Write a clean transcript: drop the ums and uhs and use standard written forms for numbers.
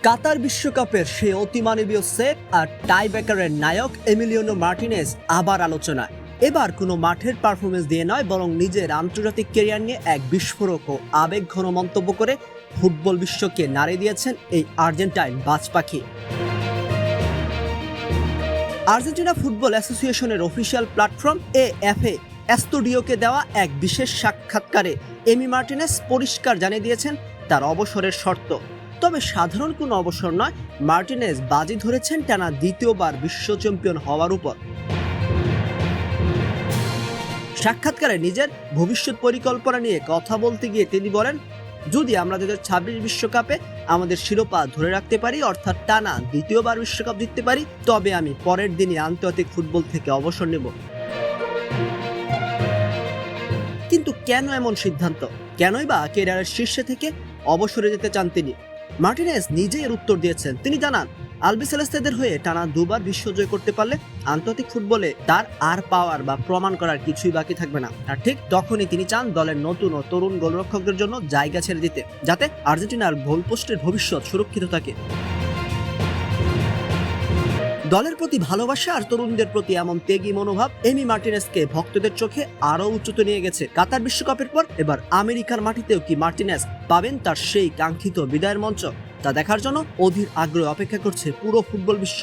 কাতার বিশ্বকাপের সেই অতিমানবীয় সেভ আর টাইব্রেকারের নায়ক Emiliano Martinez আবার আলোচনায়। এবার কোনো মাঠের পারফরমেন্স দিয়ে নয়, বরং নিজের আন্তর্জাতিক ক্যারিয়ার নিয়ে এক বিস্ফোরক ও আবেগঘন মন্তব্য করে ফুটবল বিশ্বকে নাড়িয়ে দিয়েছেন এই আর্জেন্টাইন বাজ পাখি। আর্জেন্টিনা ফুটবল অ্যাসোসিয়েশনের অফিসিয়াল প্ল্যাটফর্ম এএফএ স্টুডিওকে দেওয়া এক বিশেষ সাক্ষাৎকারে এমি মার্টিনেজ পরিষ্কার জানিয়ে দিয়েছেন তার অবসরের শর্ত। তবে সাধারণ কোনো অবসর নয়, মার্টিনেজ বাজি ধরেছেন টানা দ্বিতীয়বার বিশ্ব চ্যাম্পিয়ন হওয়ার উপর। সাক্ষাৎকারে নিজের ভবিষ্যৎ পরিকল্পনা নিয়ে কথা বলতে গিয়ে তিনি বলেন, যদি আমরা 2026 বিশ্বকাপে আমাদের শিরোপা ধরে রাখতে পারি, অর্থাৎ টানা দ্বিতীয়বার বিশ্বকাপ জিততে পারি, তবে আমি পরের দিনই আন্তর্জাতিক ফুটবল থেকে অবসর নেব। কিন্তু কেন এমন সিদ্ধান্ত? কেনই বা ক্যারিয়ারের শীর্ষে থেকে অবসরে যেতে চান তিনি? মার্টিনেজ নিজেই এর উত্তর দিয়েছেন। তিনি জানান, আলবিসেলেস্তেদের হয়ে টানা দুবার বিশ্বজয় করতে পারলে আন্তর্জাতিক ফুটবলে তার আর পাওয়ার বা প্রমাণ করার কিছুই বাকি থাকবে না। আর ঠিক তখনই তিনি চান দলের নতুন ও তরুণ গোলরক্ষকদের জন্য জায়গা ছেড়ে দিতে, যাতে আর্জেন্টিনার গোলপোস্টের ভবিষ্যৎ সুরক্ষিত থাকে। দলের প্রতি ভালোবাসা আর তরুণদের প্রতি এমন ত্যাগী মনোভাব এমি মার্টিনেজকে ভক্তদের চোখে আরও উচ্চতে নিয়ে গেছে। কাতার বিশ্বকাপের পর এবার আমেরিকার মাটিতেও কি মার্টিনেজ পাবেন তার সেই কাঙ্ক্ষিত বিদায়ের মঞ্চ? তা দেখার জন্য অধীর আগ্রহে অপেক্ষা করছে পুরো ফুটবল বিশ্ব।